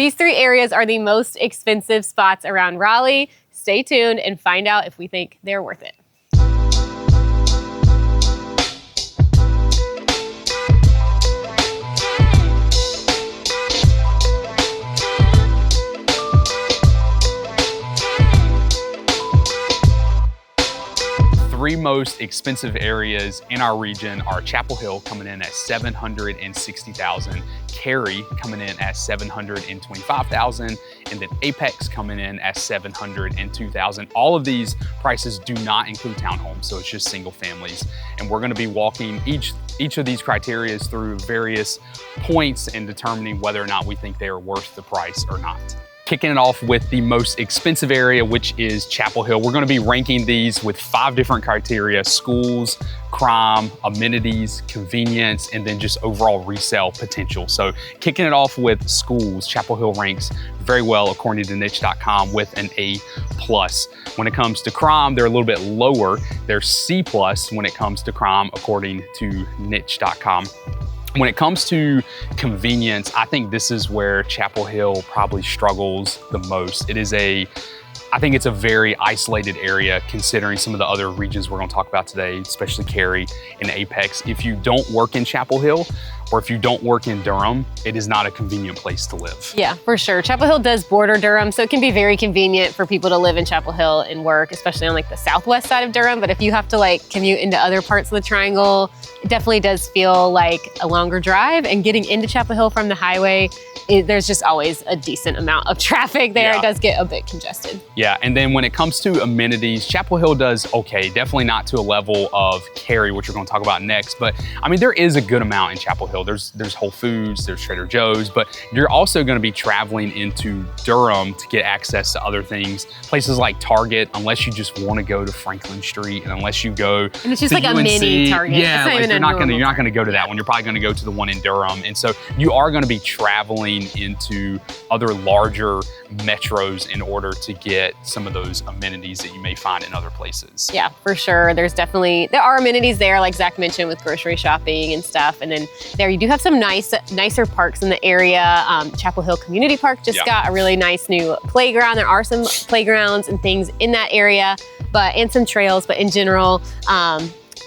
These 3 areas are the most expensive spots around Raleigh. Stay tuned and find out if we think they're worth it. Three most expensive areas in our region are Chapel Hill coming in at $760,000, Cary coming in at $725,000, and then Apex coming in at $702,000. All of these prices do not include townhomes, so it's just single families. And we're gonna be walking each of these criteria through various points and determining whether or not we think they are worth the price or not. Kicking it off with the most expensive area, which is Chapel Hill. We're gonna be ranking these with 5 different criteria: schools, crime, amenities, convenience, and then just overall resale potential. So kicking it off with schools, Chapel Hill ranks very well according to niche.com with an A+. When it comes to crime, they're a little bit lower. They're C+ when it comes to crime according to niche.com. When it comes to convenience, I think this is where Chapel Hill probably struggles the most. I think it's a very isolated area considering some of the other regions we're gonna talk about today, especially Cary and Apex. If you don't work in Chapel Hill, or if you don't work in Durham, it is not a convenient place to live. Yeah, for sure. Chapel Hill does border Durham, so it can be very convenient for people to live in Chapel Hill and work, especially on like the southwest side of Durham. But if you have to like commute into other parts of the triangle, it definitely does feel like a longer drive. And getting into Chapel Hill from the highway, there's just always a decent amount of traffic there. Yeah. It does get a bit congested. Yeah, and then when it comes to amenities, Chapel Hill does okay. Definitely not to a level of Cary, which we're gonna talk about next. But I mean, there is a good amount in Chapel Hill. There's Whole Foods, there's Trader Joe's, but you're also gonna be traveling into Durham to get access to other things. Places like Target, unless you just wanna go to Franklin Street, and unless you go and it's just like UNC, a mini Target. Yeah, like you're not gonna go to that one. You're probably gonna go to the one in Durham. And so you are gonna be traveling into other larger metros in order to get some of those amenities that you may find in other places. Yeah, for sure. There are amenities there, like Zach mentioned, with grocery shopping and stuff. And then there you do have some nicer parks in the area. Chapel Hill Community Park just got a really nice new playground. There are some playgrounds and things in that area, and some trails. But in general,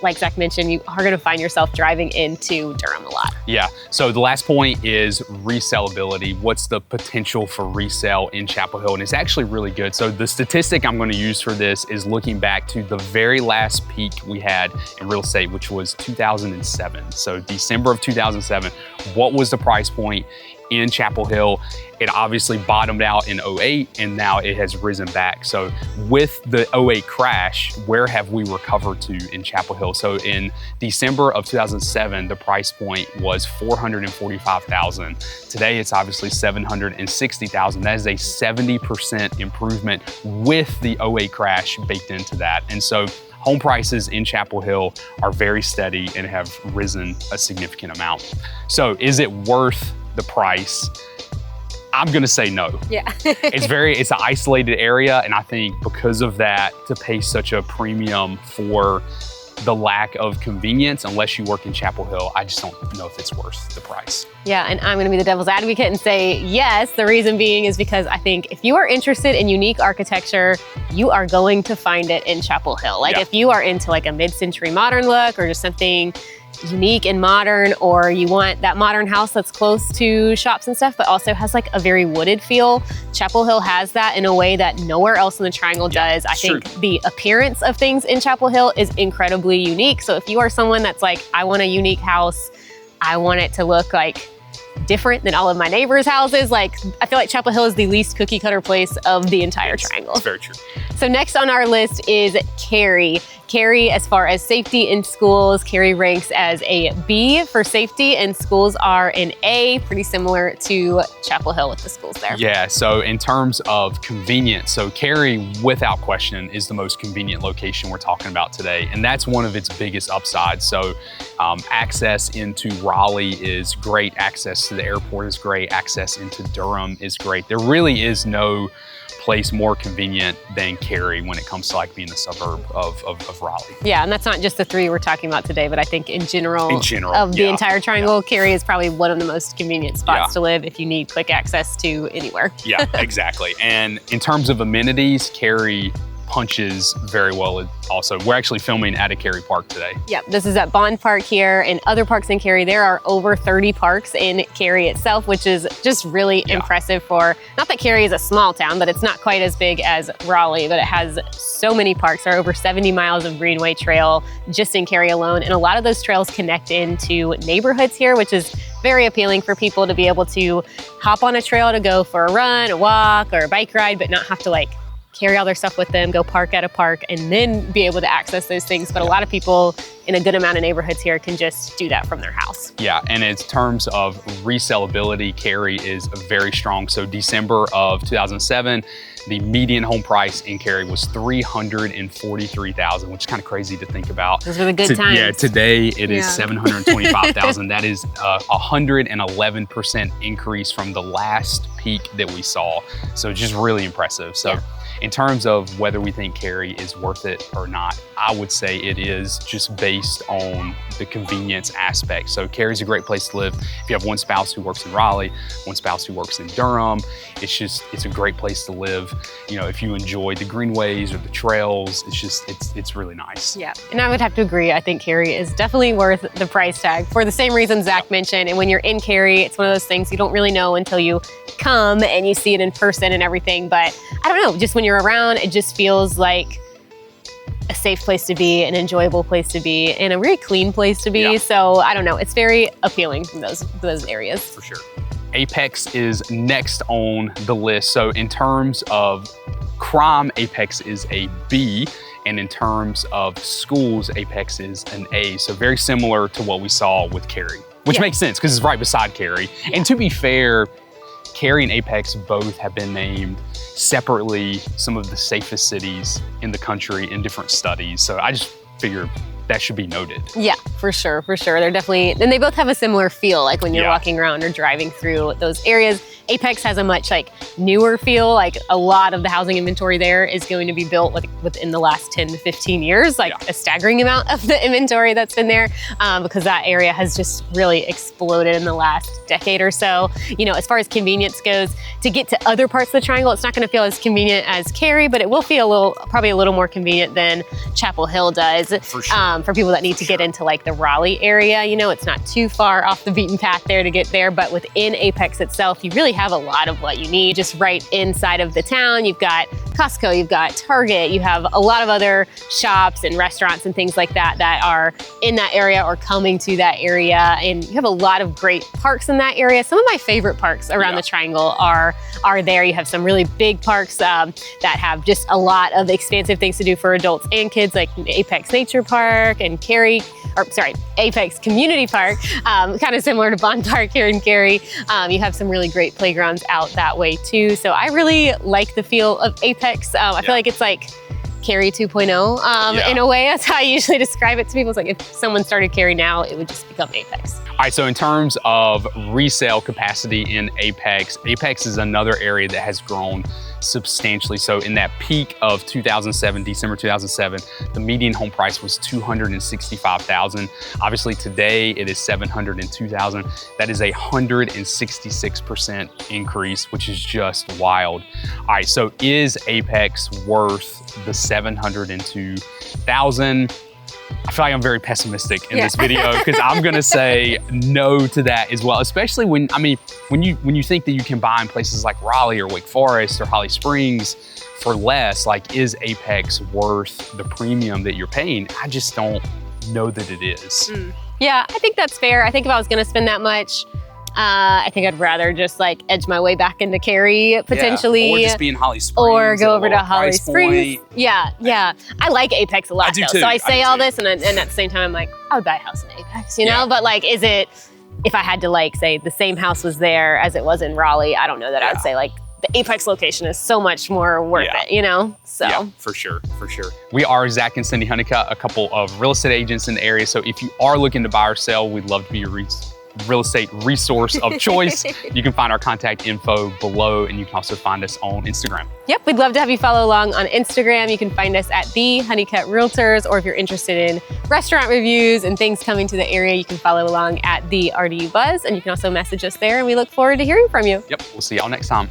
like Zach mentioned, you are gonna find yourself driving into Durham a lot. Yeah, so the last point is resellability. What's the potential for resale in Chapel Hill? And it's actually really good. So the statistic I'm gonna use for this is looking back to the very last peak we had in real estate, which was 2007. So December of 2007, what was the price point in Chapel Hill? It obviously bottomed out in 08 and now it has risen back. So with the 08 crash, where have we recovered to in Chapel Hill? So in December of 2007, the price point was $445,000. Today, it's obviously $760,000. That is a 70% improvement with the 08 crash baked into that. And so home prices in Chapel Hill are very steady and have risen a significant amount. So is it worth the price? I'm gonna say no. Yeah. It's an isolated area, and I think because of that, to pay such a premium for the lack of convenience, unless you work in Chapel Hill, I just don't know if it's worth the price. Yeah, and I'm gonna be the devil's advocate and say yes. The reason being is because I think if you are interested in unique architecture, you are going to find it in Chapel Hill. Like if you are into like a mid-century modern look or just something unique and modern, or you want that modern house that's close to shops and stuff, but also has like a very wooded feel. Chapel Hill has that in a way that nowhere else in the Triangle does. I think the appearance of things in Chapel Hill is incredibly unique. So if you are someone that's like, I want a unique house, I want it to look like different than all of my neighbors' houses, like I feel like Chapel Hill is the least cookie cutter place of the entire Triangle. It's very true. So next on our list is Cary. Cary, as far as safety in schools, Cary ranks as a B for safety, and schools are an A, pretty similar to Chapel Hill with the schools there. Yeah, so in terms of convenience, so Cary, without question, is the most convenient location we're talking about today, and that's one of its biggest upsides. So access into Raleigh is great, access to the airport is great, access into Durham is great. There really is no place more convenient than Cary when it comes to like being a suburb of Raleigh. Yeah, and that's not just the 3 we're talking about today, but I think in general of the yeah, entire triangle, Cary is probably one of the most convenient spots to live if you need quick access to anywhere. Yeah, exactly. And in terms of amenities, Cary punches very well also. We're actually filming at a Cary park today. Yeah, this is at Bond Park here and other parks in Cary. There are over 30 parks in Cary itself, which is just really impressive for, not that Cary is a small town, but it's not quite as big as Raleigh, but it has so many parks. There are over 70 miles of greenway trail just in Cary alone. And a lot of those trails connect into neighborhoods here, which is very appealing for people to be able to hop on a trail to go for a run, a walk, or a bike ride, but not have to like carry all their stuff with them, go park at a park, and then be able to access those things. But a lot of people in a good amount of neighborhoods here can just do that from their house. Yeah, and in terms of resellability, Cary is very strong. So December of 2007, the median home price in Cary was $343,000, which is kind of crazy to think about. Those were the good times. Yeah, today it is $725,000. That is a 111% increase from the last peak that we saw. So just really impressive. So in terms of whether we think Cary is worth it or not, I would say it is, just based on the convenience aspect. So Cary's a great place to live. If you have one spouse who works in Raleigh, one spouse who works in Durham, it's a great place to live. You know, if you enjoy the greenways or the trails, it's really nice. Yeah, and I would have to agree. I think Cary is definitely worth the price tag for the same reason Zach mentioned. And when you're in Cary, it's one of those things you don't really know until you come and you see it in person and everything. But I don't know, just when you're around, it just feels like a safe place to be, an enjoyable place to be, and a really clean place to be. So I don't know, it's very appealing from those areas. For sure. Apex is next on the list. So in terms of crime, Apex is a B, and in terms of schools, Apex is an A. So very similar to what we saw with Cary, which makes sense because it's right beside Cary. And to be fair, Cary and Apex both have been named separately some of the safest cities in the country in different studies. So I just figure that should be noted. Yeah, for sure. They're definitely, and they both have a similar feel, like when you're walking around or driving through those areas. Apex has a much newer feel. Like a lot of the housing inventory there is going to be built within the last 10 to 15 years, a staggering amount of the inventory that's been there, because that area has just really exploded in the last decade or so. You know, as far as convenience goes, to get to other parts of the triangle, it's not going to feel as convenient as Cary, but it will feel probably a little more convenient than Chapel Hill does. For sure. For people that need to get into the Raleigh area, you know, it's not too far off the beaten path there to get there, but within Apex itself, you really have a lot of what you need just right inside of the town. You've got Costco, you've got Target, you have a lot of other shops and restaurants and things like that that are in that area or coming to that area. And you have a lot of great parks in that area. Some of my favorite parks around the triangle are there. You have some really big parks that have just a lot of expansive things to do for adults and kids, like Apex Nature Park and Apex Community Park, kind of similar to Bond Park here in Cary. You have some really great playgrounds out that way too. So I really like the feel of Apex. I feel like it's like Cary 2.0 in a way. That's how I usually describe it to people. It's like if someone started Cary now, it would just become Apex. All right, so in terms of resale capacity in Apex, Apex is another area that has grown substantially. So in that peak of 2007, December 2007, the median home price was $265,000. Obviously today it is $702,000. That is a 166% increase, which is just wild. All right, so is Apex worth the $702,000? I feel like I'm very pessimistic in this video because I'm gonna say no to that as well. Especially when you think that you can buy in places like Raleigh or Wake Forest or Holly Springs for less, is Apex worth the premium that you're paying? I just don't know that it is. Yeah, I think that's fair. I think if I was gonna spend that much, I think I'd rather just edge my way back into Cary potentially. Or just be in Holly Springs. Or go over to Holly Springs. Yeah. I like Apex a lot though. Too. So I say all this and at the same time I'm like, I would buy a house in Apex, you know? But is it, if I had to say the same house was there as it was in Raleigh, I don't know that I would say the Apex location is so much more worth it, you know? So. Yeah, for sure. We are Zach and Cindy Honeycutt, a couple of real estate agents in the area. So if you are looking to buy or sell, we'd love to be your real estate resource of choice. You can find our contact info below, and you can also find us on Instagram. Yep, we'd love to have you follow along on Instagram. You can find us at the Honeycutt Realtors, or if you're interested in restaurant reviews and things coming to the area, you can follow along at the RDU Buzz, and you can also message us there, and we look forward to hearing from you. Yep, we'll see y'all next time.